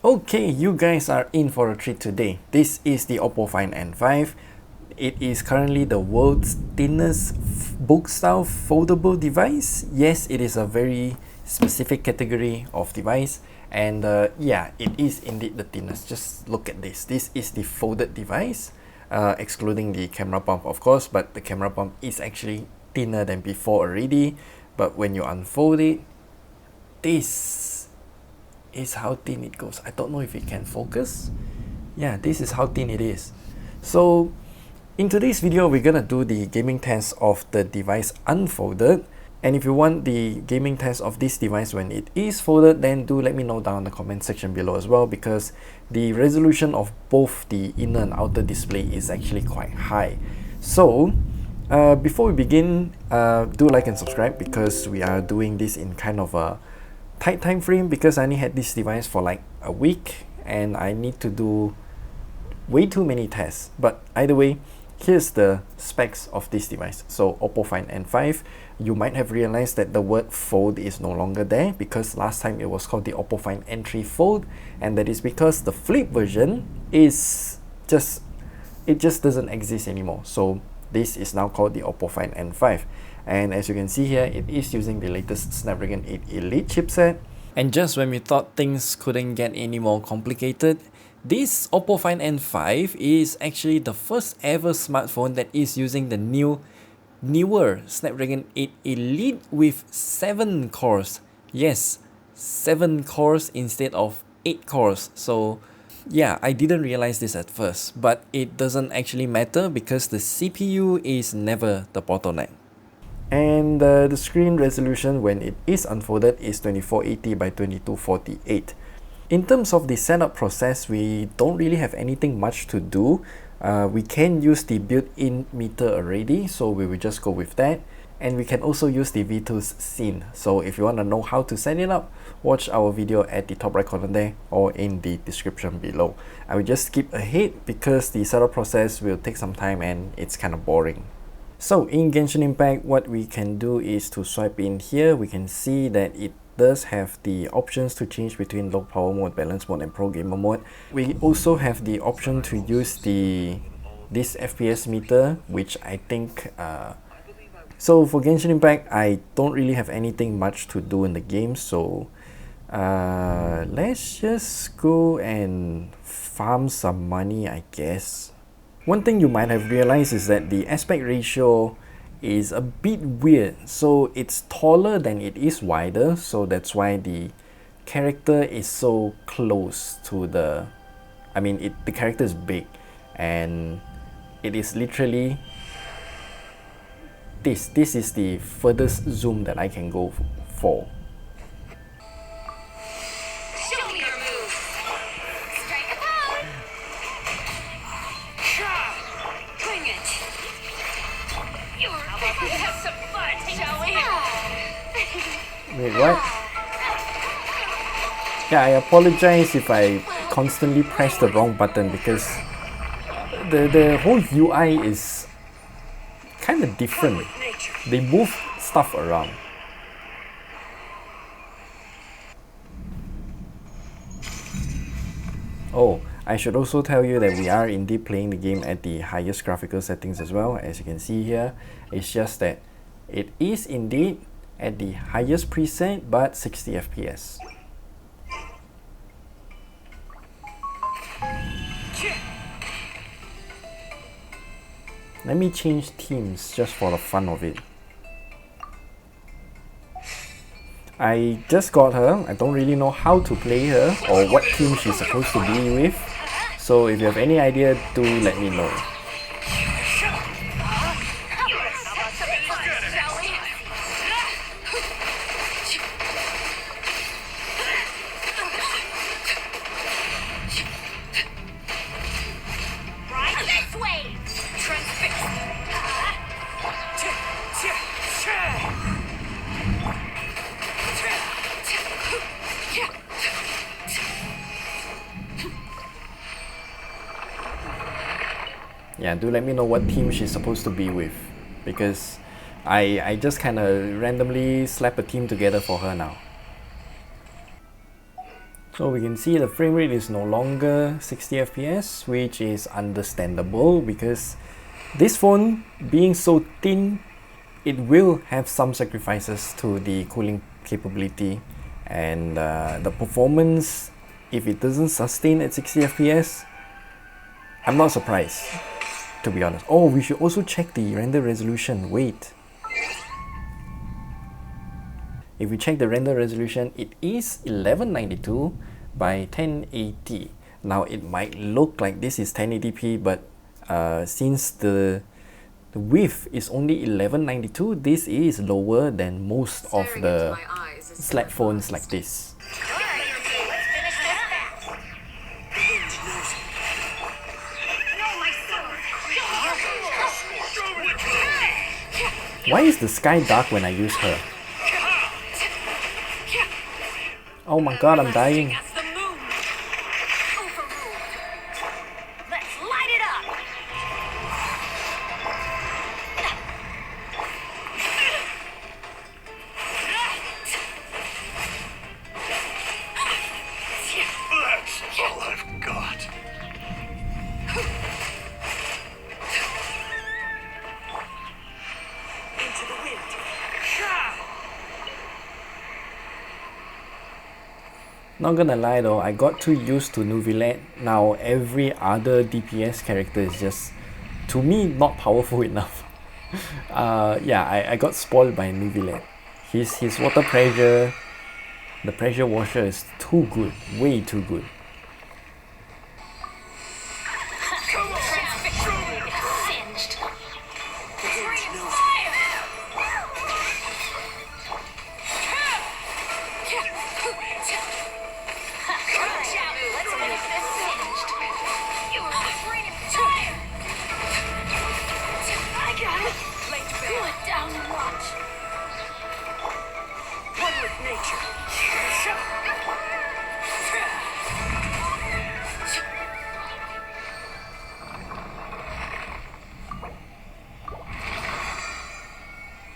Okay, you guys are in for a treat today. This is the OPPO Find N5. It is currently the world's thinnest bookstyle foldable device. Yes, it is a very specific category of device, and yeah, it is indeed the thinnest. Just look at this. This is the folded device, excluding the camera pump, of course, but the camera pump is actually thinner than before already. But when you unfold it, this is how thin it goes. I don't know if it can focus. Yeah, this is how thin it is. So in today's video, we're gonna do the gaming test of the device unfolded. And if you want the gaming test of this device when it is folded, then do let me know down in the comment section below as well, because the resolution of both the inner and outer display is actually quite high. So before we begin, do like and subscribe, because we are doing this in kind of a tight time frame, because I only had this device for like a week and I need to do way too many tests. But either way, here's the specs of this device. So OPPO Find N5, you might have realized that the word fold is no longer there, because last time it was called the OPPO Find N3 Fold, and that is because the flip version is just doesn't exist anymore. So this is now called the OPPO Find N5. And as you can see here, it is using the latest Snapdragon 8 Elite chipset. And just when we thought things couldn't get any more complicated, this OPPO Find N5 is actually the first ever smartphone that is using the newer Snapdragon 8 Elite with 7 cores. Yes, 7 cores instead of 8 cores. So yeah, I didn't realize this at first, but it doesn't actually matter because the CPU is never the bottleneck. And the screen resolution when it is unfolded is 2480 by 2248. In terms of the setup process, we don't really have anything much to do. We can use the built-in meter already, so we will just go with that. And we can also use the Vtools Scene. So if you want to know how to set it up, watch our video at the top right corner there or in the description below. I will just skip ahead because the setup process will take some time and it's kind of boring. So in Genshin Impact, what we can do is to swipe in here. We can see that it does have the options to change between low power mode, balance mode, and pro gamer mode. We also have the option to use this FPS meter, which I think so for Genshin Impact, I don't really have anything much to do in the game, so let's just go and farm some money, I guess. One thing you might have realized is that the aspect ratio is a bit weird. So it's taller than it is wider, so that's why the character is so close to the... the character is big, and it is literally... This is the furthest zoom that I can go for. Wait, what? Yeah, I apologize if I constantly press the wrong button, because the whole UI is kind of different. They move stuff around. Oh, I should also tell you that we are indeed playing the game at the highest graphical settings as well, as you can see here. It's just that it is indeed at the highest preset, but 60 FPS. Let me change teams just for the fun of it. I just got her. I don't really know how to play her or what team she's supposed to be with. So if you have any idea, do let me know. Yeah, do let me know what team she's supposed to be with, because I just kind of randomly slap a team together for her now. So we can see the frame rate is no longer 60 FPS, which is understandable because this phone being so thin, it will have some sacrifices to the cooling capability, and the performance, if it doesn't sustain at 60 FPS, I'm not surprised, to be honest. Oh, we should also check the render resolution. Wait. If we check the render resolution, it is 1192 by 1080. Now it might look like this is 1080p, but since the width is only 1192, this is lower than most of the slab phones like this. Why is the sky dark when I use her? Oh my god, I'm dying. Not gonna lie though, I got too used to Nuvilet. Now every other DPS character is just, to me, not powerful enough. Yeah, I got spoiled by Nuvilet. His water pressure, the pressure washer is too good, way too good.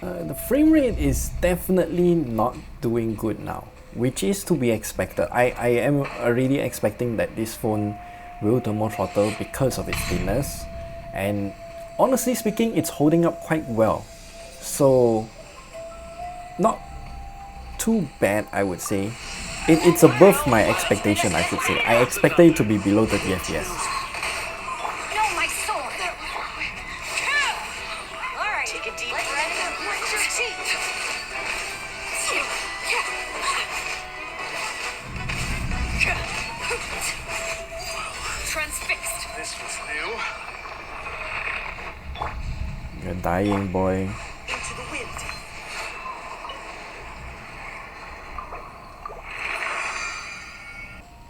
The frame rate is definitely not doing good now, which is to be expected. I am already expecting that this phone will thermal throttle because of its thinness, and honestly speaking, it's holding up quite well. So, not too bad, I would say. It's above my expectation, I should say. I expected it to be below 30 FPS. You're dying, boy.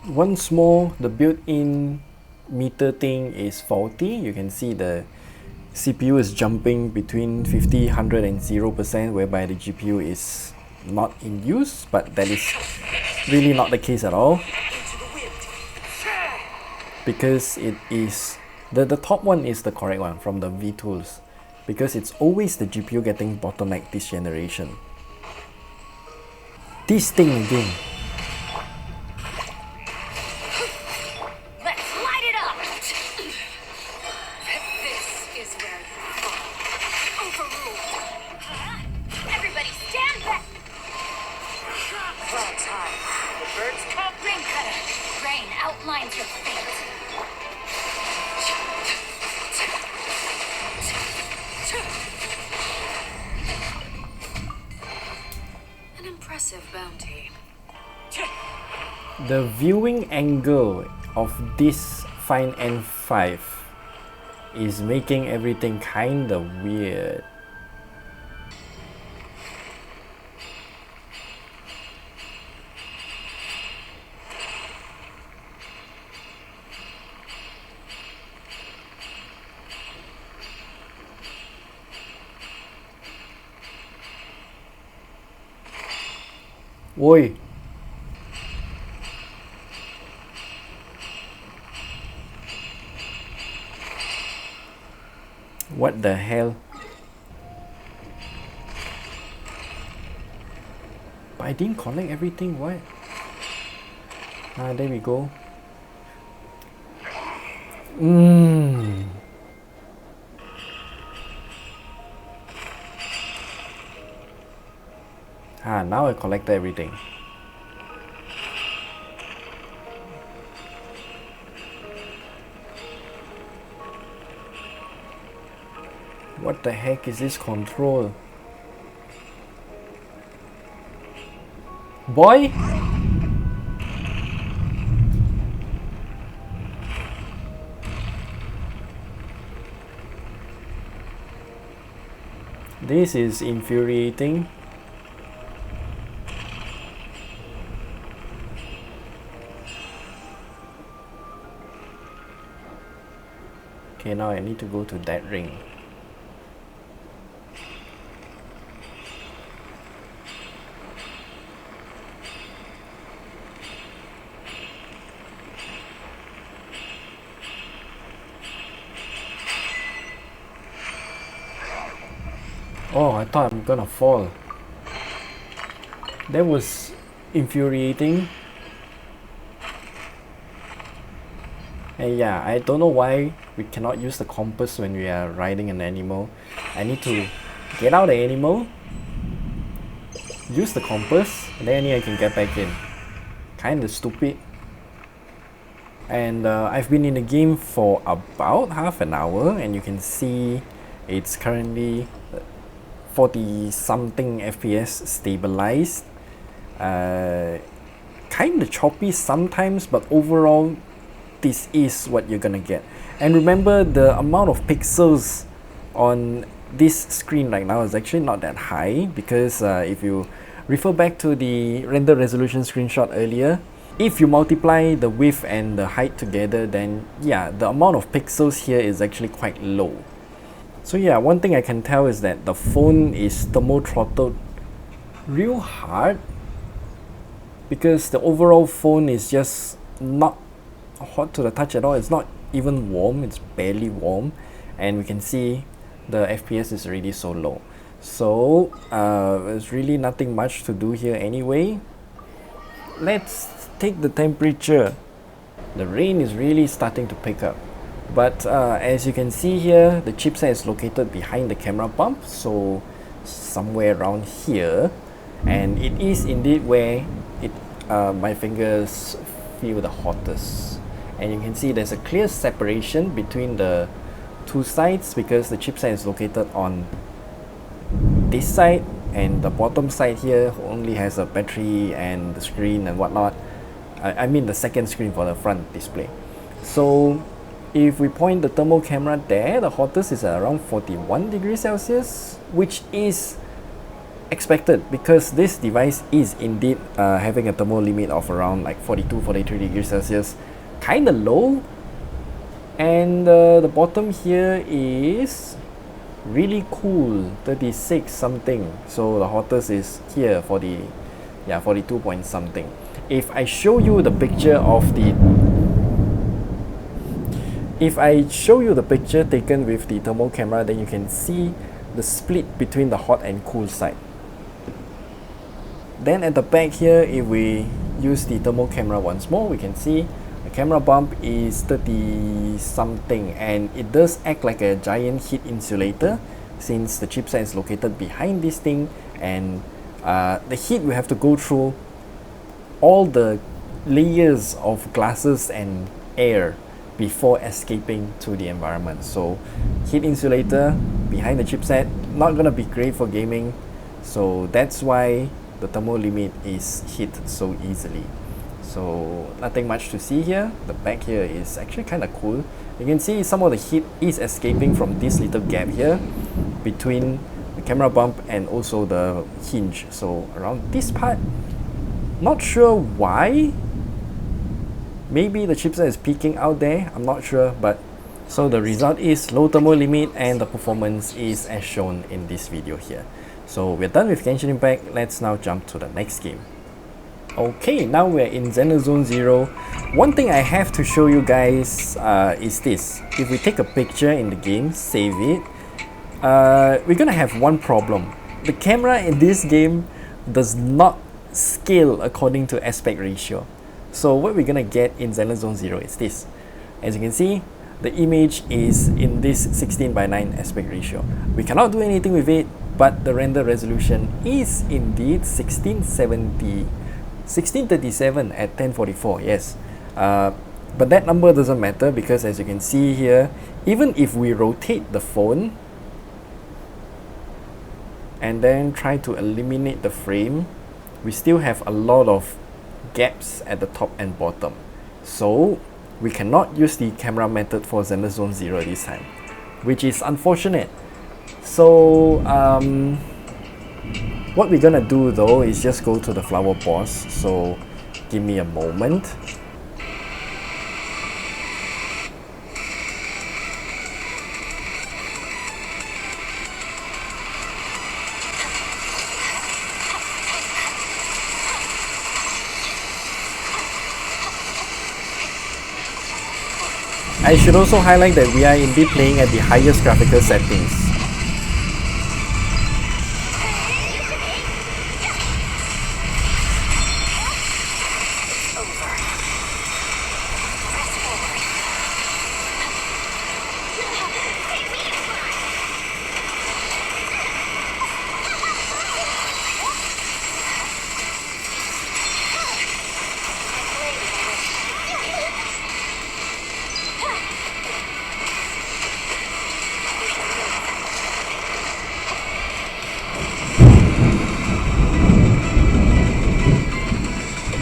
Once more, the built-in meter thing is faulty. You can see the CPU is jumping between 50, 100 and 0%, whereby the GPU is not in use, but that is really not the case at all. Because it is, the top one is the correct one from the Vtools, because it's always the GPU getting bottlenecked this generation. This thing again. Bounty. The viewing angle of this Find N5 is making everything kinda weird. Oi! What the hell? But I didn't collect everything, what? There we go. Now I collected everything. What the heck is this control? Boy? This is infuriating. Okay, now I need to go to that ring. Oh, I thought I'm gonna fall. That was infuriating. And yeah, I don't know why we cannot use the compass when we are riding an animal. I need to get out the animal, use the compass, and then I can get back in. Kinda stupid. And I've been in the game for about half an hour, and you can see it's currently 40 something FPS stabilized. Kinda choppy sometimes, but overall this is what you're gonna get. And remember, the amount of pixels on this screen right now is actually not that high, because if you refer back to the render resolution screenshot earlier, if you multiply the width and the height together, then yeah, the amount of pixels here is actually quite low. So yeah, one thing I can tell is that the phone is thermo throttled real hard, because the overall phone is just not hot to the touch at all. It's not even warm, it's barely warm, and we can see the FPS is already so low. So there's really nothing much to do here anyway. Let's take the temperature. The rain is really starting to pick up. But as you can see here, the chipset is located behind the camera bump, so somewhere around here, and it is indeed where my fingers feel the hottest. And you can see there's a clear separation between the two sides, because the chipset is located on this side, and the bottom side here only has a battery and the screen and whatnot. I mean the second screen for the front display. So if we point the thermal camera there, the hottest is around 41 degrees Celsius, which is expected because this device is indeed having a thermal limit of around like 42-43 degrees Celsius, kind of low. And the bottom here is really cool, 36 something. So the hottest is here, 42 point something. If I show you the picture taken with the thermal camera, then you can see the split between the hot and cool side. Then at the back here, if we use the thermal camera once more, we can see the camera bump is 30 something, and it does act like a giant heat insulator since the chipset is located behind this thing, and the heat will have to go through all the layers of glasses and air before escaping to the environment. So heat insulator behind the chipset, not gonna be great for gaming, so that's why the thermal limit is hit so easily. So nothing much to see here. The back here is actually kind of cool. You can see some of the heat is escaping from this little gap here between the camera bump and also the hinge. So around this part, not sure why. Maybe the chipset is peaking out there, I'm not sure, but so the result is low thermal limit, and the performance is as shown in this video here. So we're done with Genshin Impact. Let's now jump to the next game. Okay, now we're in Zone 0. One thing I have to show you guys is this. If we take a picture in the game, save it, we're gonna have one problem. The camera in this game does not scale according to aspect ratio. So what we're gonna get in Zenless Zone 0 is this. As you can see, the image is in this 16:9 aspect ratio. We cannot do anything with it, but the render resolution is indeed 1637 at 1044, yes. But that number doesn't matter because as you can see here, even if we rotate the phone and then try to eliminate the frame, we still have a lot of gaps at the top and bottom. So we cannot use the camera method for Zenless Zone 0 this time, which is unfortunate. So what we're gonna do though is just go to the flower boss. So give me a moment. I should also highlight that we are indeed playing at the highest graphical settings.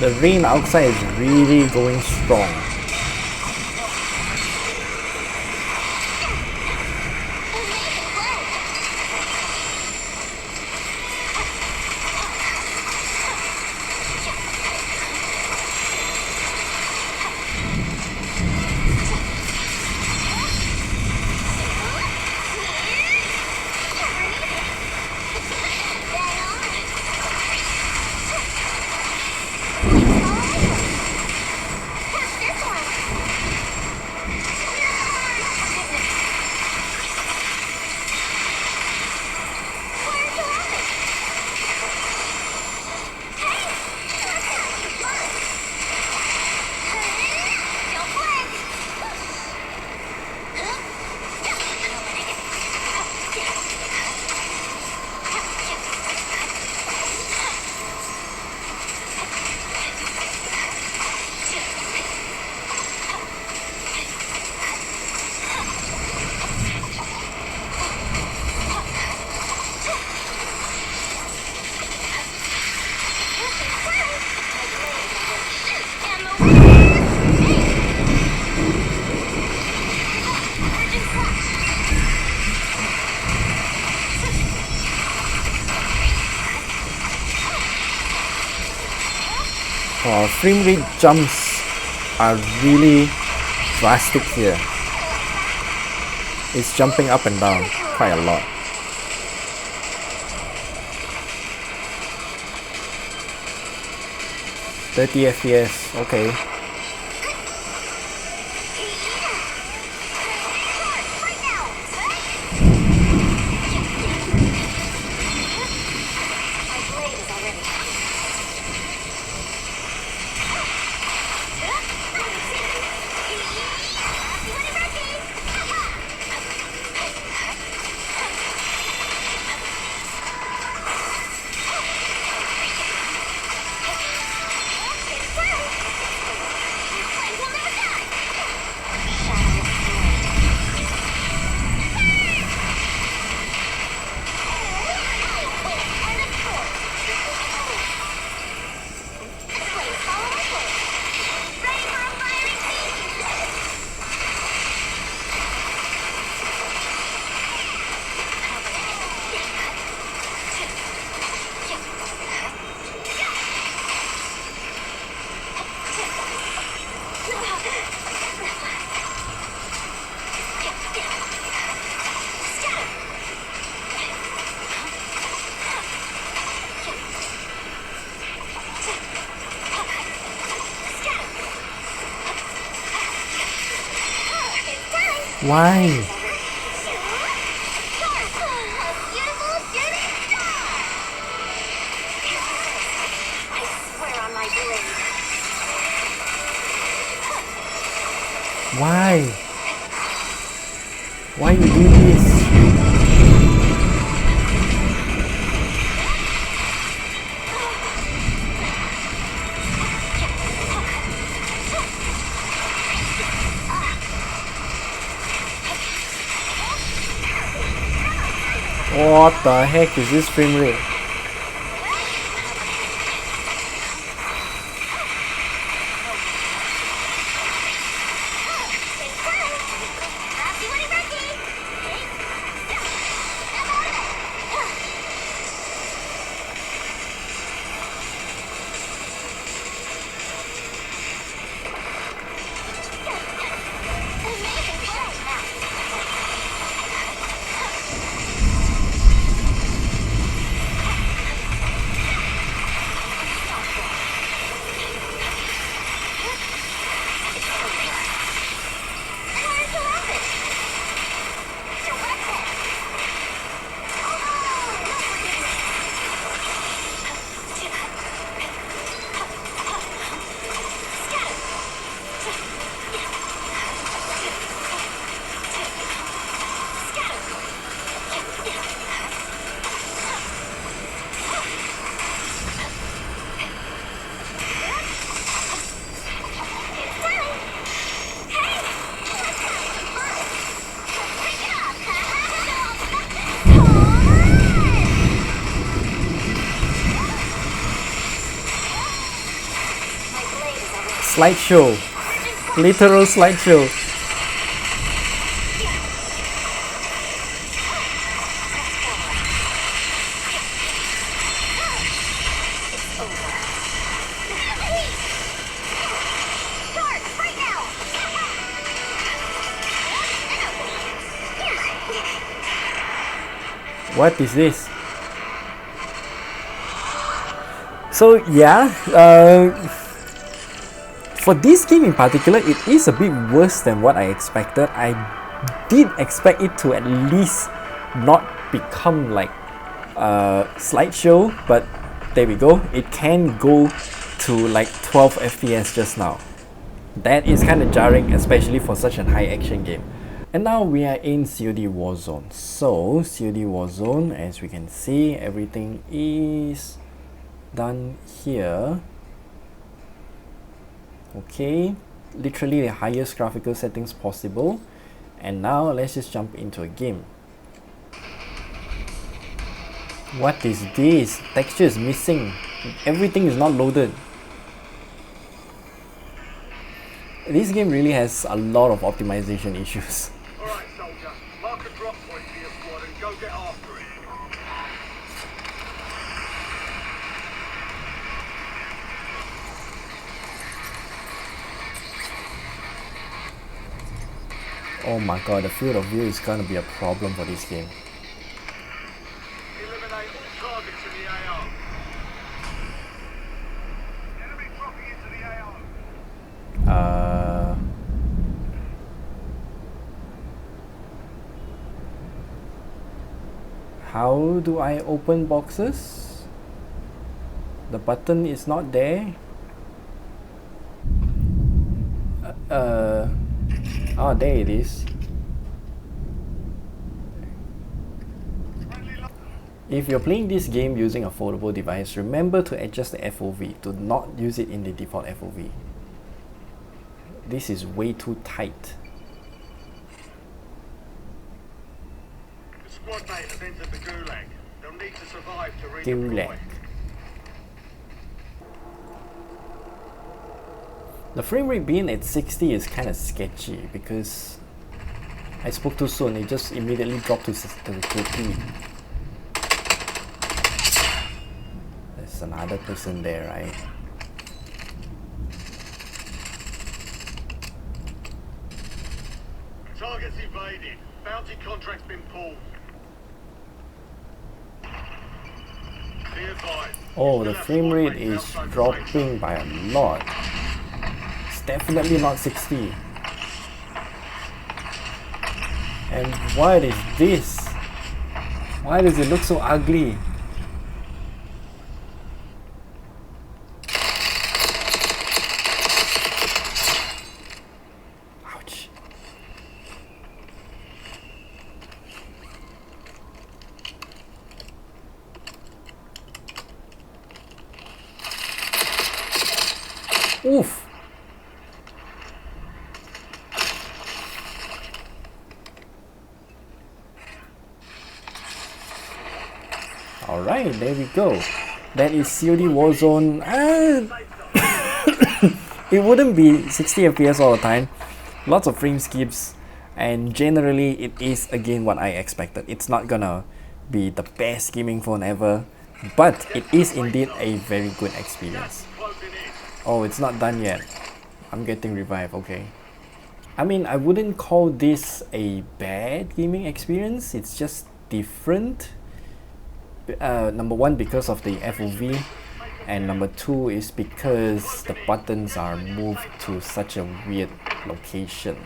The rain outside is really going strong. Frame rate jumps are really drastic here. It's jumping up and down quite a lot. "30 FPS, okay." Why? Why? Why you do this? What the heck is this frame rate? Slideshow. Literal slideshow. What is this? So yeah, for this game in particular, it is a bit worse than what I expected. I did expect it to at least not become like a slideshow, but there we go. It can go to like 12 FPS just now. That is kind of jarring, especially for such a high action game. And now we are in COD Warzone. So COD Warzone, as we can see, everything is done here. Okay, literally the highest graphical settings possible. And now let's just jump into a game. What is this? Texture is missing. Everything is not loaded. This game really has a lot of optimization issues. Alright, soldier. Mark a drop point for your squad and go get after it. Oh my god, the field of view is gonna be a problem for this game. Eliminate all targets in the AO. Enemy dropping into the AO. How do I open boxes? The button is not there. Oh, there it is. If you're playing this game using a foldable device, remember to adjust the FOV. Do not use it in the default FOV. This is way too tight. The squad mate has entered the gulag. They'll need to survive to Gulag. redeploy. The frame rate being at 60 is kind of sketchy because I spoke too soon. It just immediately dropped to 30. There's another person there, right? Targets evaded. Bounty contract's been pulled. Be advised. Oh, the frame rate is dropping by a lot. It's definitely not 60. And what is this? Why does it look so ugly? Ouch. Oof! Alright, there we go. That is COD Warzone. It wouldn't be 60 FPS all the time. Lots of frame skips, and generally it is again what I expected. It's not gonna be the best gaming phone ever, but it is indeed a very good experience. Oh, it's not done yet. I'm getting revived, okay. I mean, I wouldn't call this a bad gaming experience, it's just different. Number one, because of the FOV, and number two is because the buttons are moved to such a weird location.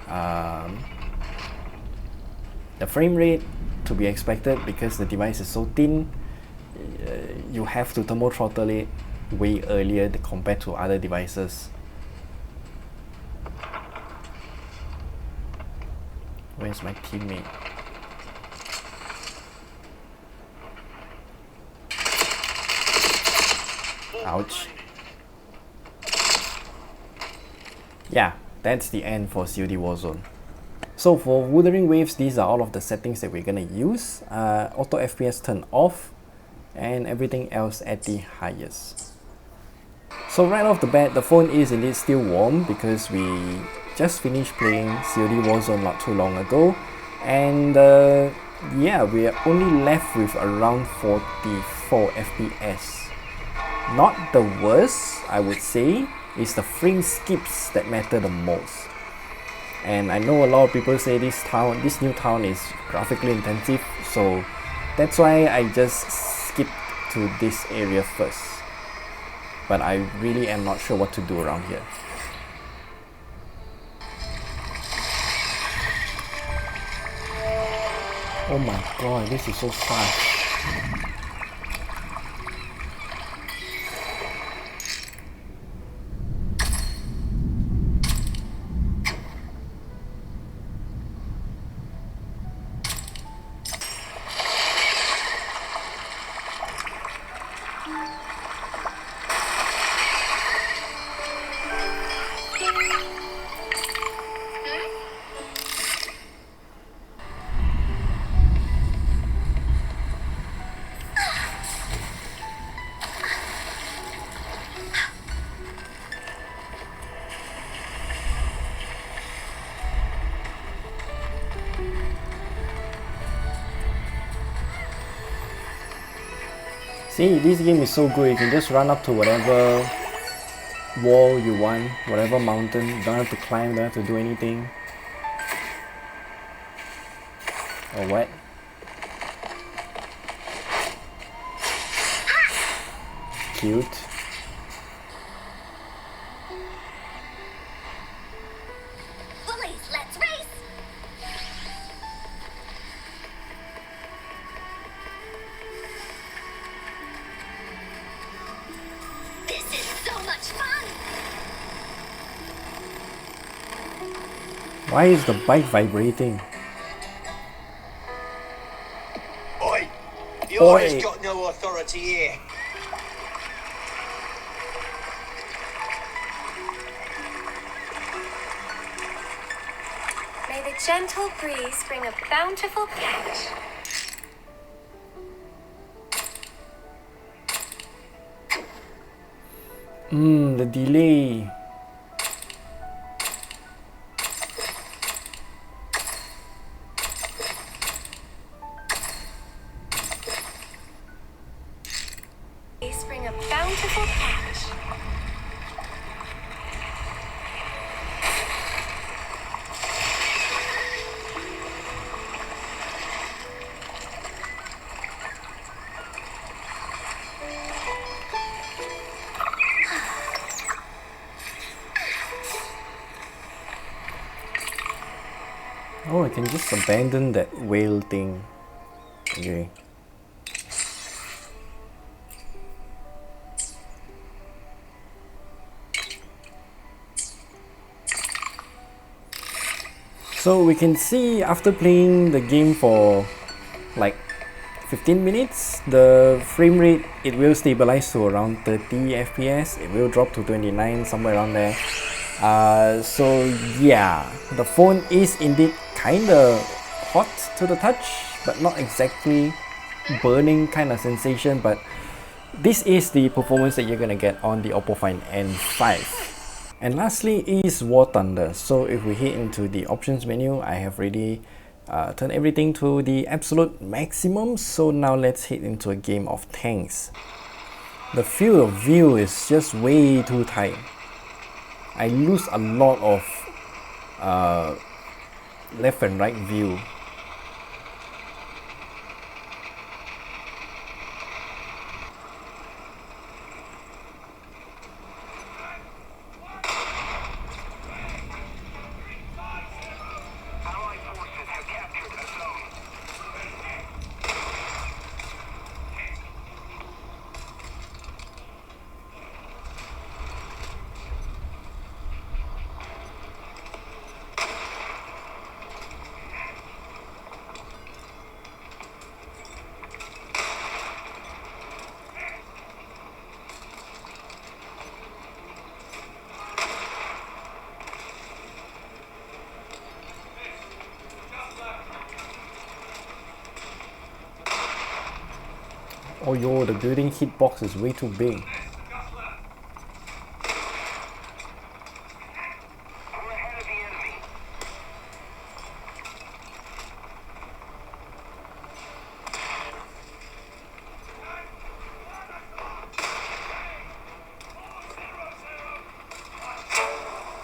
The frame rate, to be expected because the device is so thin, you have to thermal throttle it way earlier compared to other devices. Where's my teammate? Ouch. Yeah, that's the end for COD Warzone. So for Wuthering Waves, these are all of the settings that we're gonna use. Auto FPS turned off, and everything else at the highest. So right off the bat, the phone is indeed still warm because we just finished playing COD Warzone not too long ago, and yeah, we are only left with around 44 FPS. Not the worst, I would say. It's the frame skips that matter the most. And I know a lot of people say this new town is graphically intensive, so that's why I just skipped to this area first. But I really am not sure what to do around here. Oh my god, this is so fast. See, this game is so good, you can just run up to whatever wall you want, whatever mountain, you don't have to climb, don't have to do anything. Or what? Cute. Bullies, let's race! This is so much fun! Why is the bike vibrating? Oi! The Oi. order's got no authority here. May the gentle breeze bring a bountiful catch. The delay. Breeze bring a bountiful catch. Oh, I can just abandon that whale thing. Okay. So we can see after playing the game for like 15 minutes, the frame rate, it will stabilize to around 30 FPS. It will drop to 29, somewhere around there. So yeah, the phone is indeed kinda hot to the touch, but not exactly burning kind of sensation. But this is the performance that you're gonna get on the OPPO Find N5. And lastly is War Thunder. So if we hit into the options menu, I have already turned everything to the absolute maximum. So now let's hit into a game of tanks. The field of view is just way too tight. I lose a lot of left and right view. Oh yo, the building hitbox is way too big.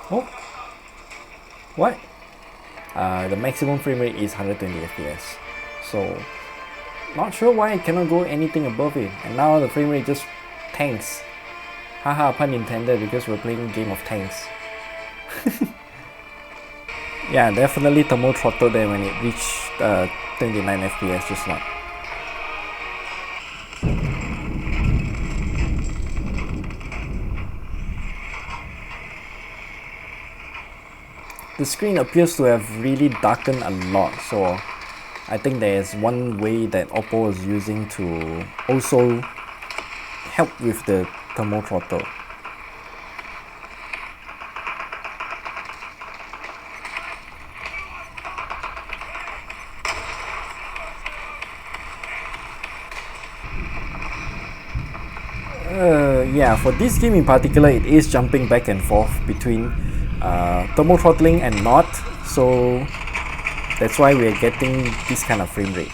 Oh, what? The maximum frame rate is 120 FPS. So not sure why I cannot go anything above it, and now the frame rate just tanks. Haha, pun intended, because we're playing a game of tanks. Yeah, definitely thermal throttle there when it reached 29 FPS just now. The screen appears to have really darkened a lot, so I think there is one way that OPPO is using to also help with the thermal throttle. Yeah, for this game in particular, it is jumping back and forth between thermal throttling and not, so that's why we're getting this kind of frame rate.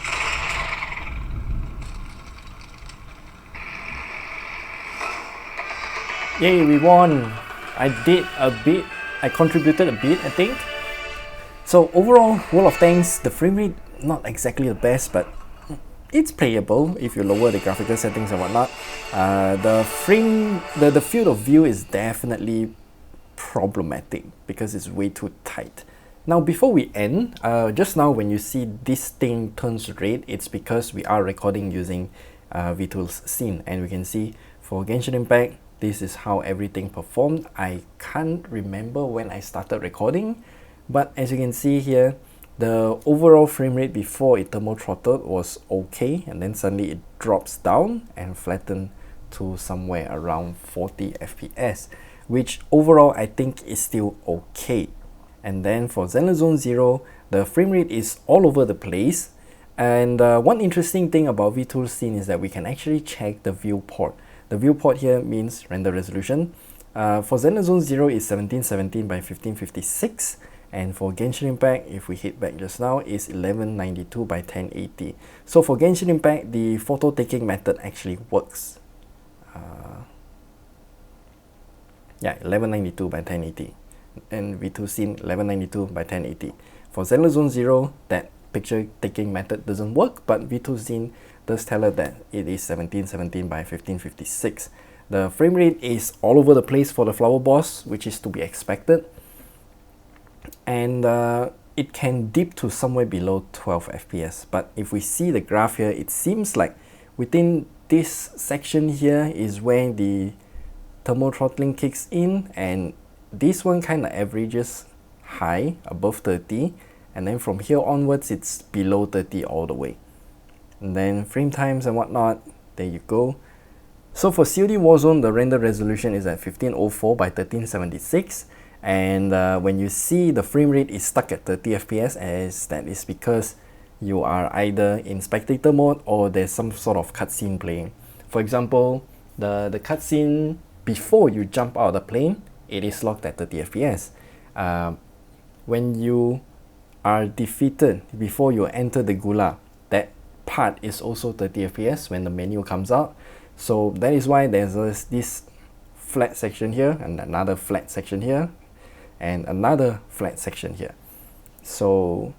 Yay, we won! I did a bit, I contributed a bit, I think. So overall, World of Tanks, the frame rate not exactly the best, but it's playable if you lower the graphical settings and whatnot. The field of view is definitely problematic because it's way too tight. Now before we end, just now when you see this thing turns red, it's because we are recording using Vtools Scene, and we can see for Genshin Impact, this is how everything performed. I can't remember when I started recording, but as you can see here, the overall frame rate before it thermal throttled was okay, and then suddenly it drops down and flattens to somewhere around 40 FPS, which overall I think is still okay. And then for Zenless Zone 0, the frame rate is all over the place. And one interesting thing about Vtools Scene is that we can actually check the viewport. The viewport here means render resolution. For Zenless Zone 0 is 1770 by 1556. And for Genshin Impact, if we hit back just now, is 1192 by 1080. So for Genshin Impact, the photo taking method actually works. Yeah, 1192 by 1080. And Vtools Scene 1192 by 1080. For Zenless Zone 0, that picture taking method doesn't work, but Vtools Scene does tell us that it is 1717 by 1556. The frame rate is all over the place for the flower boss, which is to be expected. And it can dip to somewhere below 12 FPS. But if we see the graph here, it seems like within this section here is where the thermal throttling kicks in, and this one kind of averages high above 30, and then from here onwards it's below 30 all the way. and then frame times and whatnot, there you go. So for COD Warzone, the render resolution is at 1504 by 1376, and when you see the frame rate is stuck at 30 FPS, as that is because you are either in spectator mode or there's some sort of cutscene playing. For example, the cutscene before you jump out of the plane, it is locked at 30 FPS. When you are defeated before you enter the gulag, that part is also 30 FPS when the menu comes out. So that is why there's this flat section here and another flat section here and another flat section here. So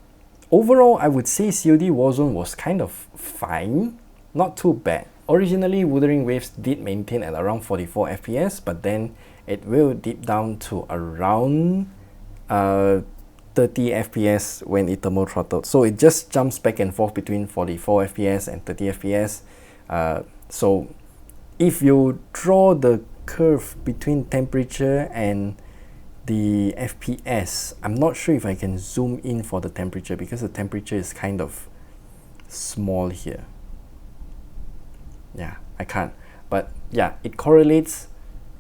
overall, I would say COD Warzone was kind of fine, not too bad. Originally, Wuthering Waves did maintain at around 44 FPS, but then it will dip down to around 30 FPS when it thermal throttled. So it just jumps back and forth between 44 FPS and 30 FPS. So if you draw the curve between temperature and the FPS, I'm not sure if I can zoom in for the temperature because the temperature is kind of small here. Yeah, I can't. But yeah, it correlates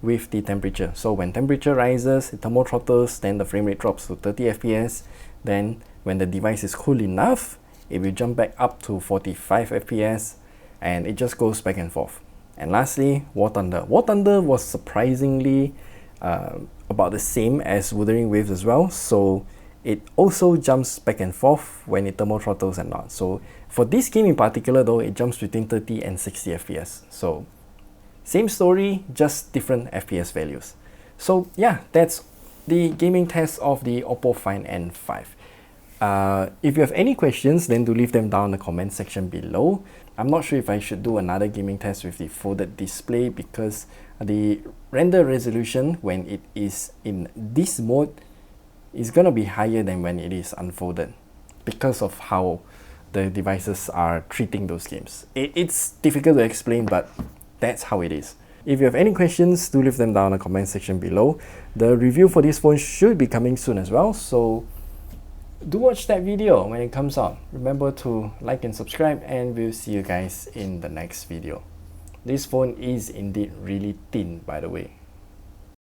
with the temperature. So when temperature rises, it thermal throttles, then the frame rate drops to 30 FPS. Then when the device is cool enough, it will jump back up to 45 FPS, and it just goes back and forth. And lastly, War Thunder. War Thunder was surprisingly about the same as Wuthering Waves as well. So it also jumps back and forth when it thermal throttles and not. So for this game in particular though, it jumps between 30 and 60 FPS. So same story, just different FPS values. So yeah, that's the gaming test of the OPPO Find N5. If you have any questions, then do leave them down in the comment section below. I'm not sure if I should do another gaming test with the folded display because the render resolution when it is in this mode is gonna be higher than when it is unfolded because of how the devices are treating those games. It's difficult to explain, but that's how it is. If you have any questions, do leave them down in the comment section below. The review for this phone should be coming soon as well, so do watch that video when it comes out. Remember to like and subscribe, and we'll see you guys in the next video. This phone is indeed really thin, by the way.